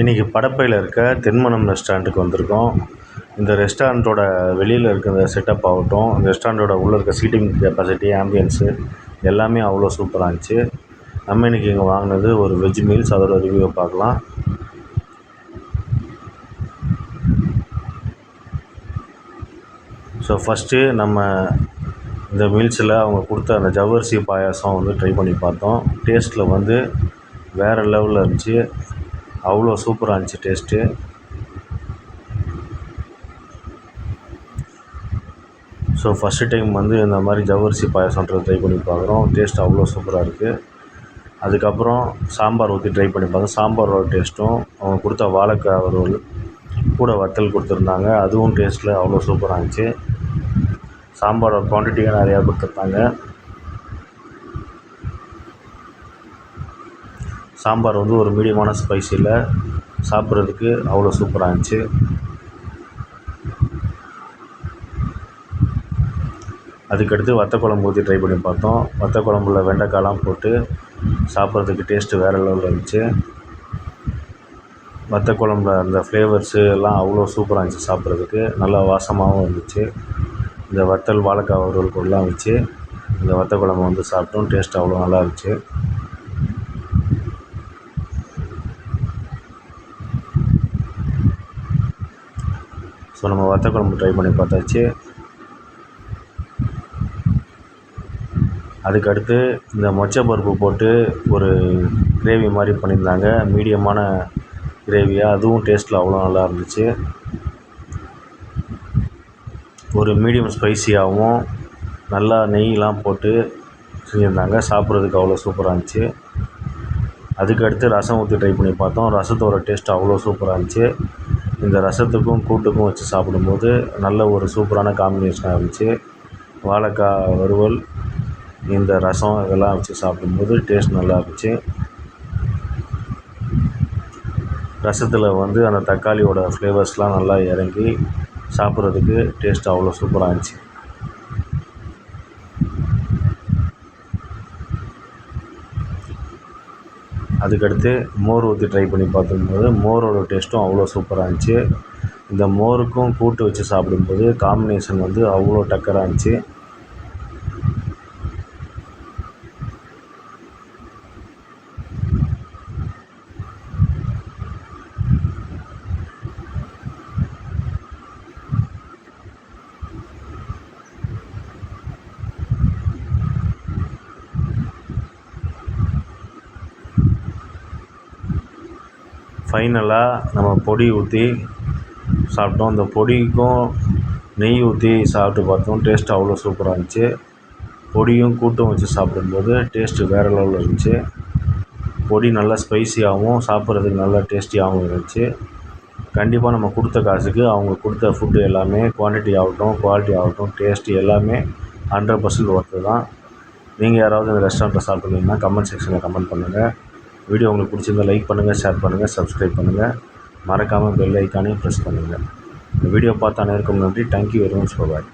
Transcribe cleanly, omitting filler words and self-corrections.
இன்றைக்கி படப்பையில் இருக்க தென்மனம் ரெஸ்டாரண்ட்டுக்கு வந்திருக்கோம். இந்த ரெஸ்டாரண்ட்டோட வெளியில் இருக்கிற செட்டப் ஆகட்டும், இந்த ரெஸ்டாரண்ட்டோட உள்ளே இருக்க சீட்டிங் கெப்பாசிட்டி, ஆம்பியன்ஸு எல்லாமே அவ்வளோ சூப்பராக இருந்துச்சு. நம்ம இன்றைக்கி இங்கே வாங்கினது ஒரு வெஜ் மீல்ஸ், அதோட ரிவ்யூவை பார்க்கலாம். ஸோ ஃபஸ்ட்டு நம்ம இந்த மீல்ஸில் அவங்க கொடுத்த அந்த ஜவ்வரிசி பாயாசம் வந்து ட்ரை பண்ணி பார்த்தோம். டேஸ்ட்டில் வந்து வேறு லெவலில் இருந்துச்சு. அவ்வளோ சூப்பராக இருந்துச்சு டேஸ்ட்டு. ஸோ ஃபஸ்ட்டு டைம் வந்து இந்த மாதிரி ஜவ்வரிசி பாயாசம்ன்றது ட்ரை பண்ணி பார்க்குறோம். டேஸ்ட் அவ்வளோ சூப்பராக இருக்குது. அதுக்கப்புறம் சாம்பார் ஊற்றி ட்ரை பண்ணி பார்த்தோம். சாம்பாரோட டேஸ்ட்டும் அவங்க கொடுத்த வாழைக்காய் வறுவல் கூட வத்தல் கொடுத்துருந்தாங்க, அதுவும் டேஸ்ட்டில் அவ்வளோ சூப்பராக இருந்துச்சு. சாம்பாரோட குவான்டிட்டியும் நிறையா கொடுத்துருந்தாங்க. சாம்பார் வந்து ஒரு மீடியமான ஸ்பைஸில் சாப்பிட்றதுக்கு அவ்வளோ சூப்பராக இருந்துச்சு. அதுக்கடுத்து வத்த குழம்பு ஊற்றி ட்ரை பண்ணி பார்த்தோம். வத்த குழம்புல வெண்டைக்காய்லாம் போட்டு சாப்பிட்றதுக்கு டேஸ்ட்டு வேறு லெவலில் இருந்துச்சு. வத்த குழம்புல அந்த ஃப்ளேவர்ஸு எல்லாம் அவ்வளோ சூப்பராக இருந்துச்சு. சாப்பிட்றதுக்கு நல்லா வாசமாகவும் இருந்துச்சு. இந்த வத்தல் வாழைக்காய் வறுவல் கூடலாம் வச்சு இந்த வத்த குழம்பு வந்து சாப்பிட்டோம். டேஸ்ட் அவ்வளோ நல்லா இருந்துச்சு. ஸோ நம்ம வத்த குழம்பு ட்ரை பண்ணி பார்த்தாச்சு. அதுக்கடுத்து இந்த மொச்சை பருப்பு போட்டு ஒரு கிரேவி மாதிரி பண்ணியிருந்தாங்க, மீடியமான கிரேவியாக. அதுவும் டேஸ்ட்டில் அவ்வளோ நல்லா இருந்துச்சு. ஒரு மீடியம் ஸ்பைஸியாகவும் நல்லா நெய்யெலாம் போட்டு செஞ்சுருந்தாங்க. சாப்பிட்றதுக்கு அவ்வளோ சூப்பராக இருந்துச்சு. அதுக்கடுத்து ரசம் ஊற்றி ட்ரை பண்ணி பார்த்தோம். ரசத்தோட டேஸ்ட் அவ்வளோ சூப்பராக இருந்துச்சு. இந்த ரசத்துக்கும் கூட்டுக்கும் வச்சு சாப்பிடும்போது நல்ல ஒரு சூப்பரான காம்பினேஷனாக இருந்துச்சு. வாழைக்காய் வறுவல், இந்த ரசம் இதெல்லாம் வச்சு சாப்பிடும்போது டேஸ்ட் நல்லா இருந்துச்சு. ரசத்தில் வந்து அந்த தக்காளியோட ஃப்ளேவர்ஸ்லாம் நல்லா இறங்கி சாப்பிட்றதுக்கு டேஸ்ட் அவ்வளோ சூப்பராக இருந்துச்சு. அதுக்கடுத்து மோர் ஊற்றி ட்ரை பண்ணி பார்க்கும்போது மோரோட டேஸ்ட்டும் அவ்வளோ சூப்பராக இருந்துச்சு. இந்த மோருக்கும் கூட்டு வச்சு சாப்பிடும்போது காம்பினேஷன் வந்து அவ்வளோ டக்கராக இருந்துச்சு. ஃபைனலாக நம்ம பொடி ஊற்றி சாப்பிட்டோம். அந்த பொடிக்கும் நெய் ஊற்றி சாப்பிட்டு பார்த்தோம். டேஸ்ட் அவ்வளோ சூப்பராக இருந்துச்சு. பொடியும் கூட்டும் வச்சு சாப்பிடும்போது டேஸ்ட்டு வேறு லெவலில் இருந்துச்சு. பொடி நல்லா ஸ்பைஸியாகவும் சாப்பிட்றதுக்கு நல்லா டேஸ்டியாகவும் இருந்துச்சு. கண்டிப்பாக நம்ம கொடுத்த காசுக்கு அவங்க கொடுத்த ஃபுட்டு எல்லாமே குவான்டிட்டி ஆகட்டும், குவாலிட்டி ஆகட்டும், டேஸ்ட்டு எல்லாமே 100% ஒர்த்து தான். நீங்கள் யாராவது இந்த ரெஸ்டாரண்ட்டில் சாப்பிட்ருந்தீங்கன்னா கமெண்ட் செக்ஷனில் கமெண்ட் பண்ணுங்கள். வீடியோ உங்களுக்கு பிடிச்சிருந்தா லைக் பண்ணுங்கள், ஷேர் பண்ணுங்கள், சப்ஸ்கிரைப் பண்ணுங்கள். மறக்காமல் பெல் ஐக்கானையும் ப்ரெஸ் பண்ணுங்கள். இந்த வீடியோ பார்த்த அனைவருக்கும் நன்றி. Thank you very much. பாய்.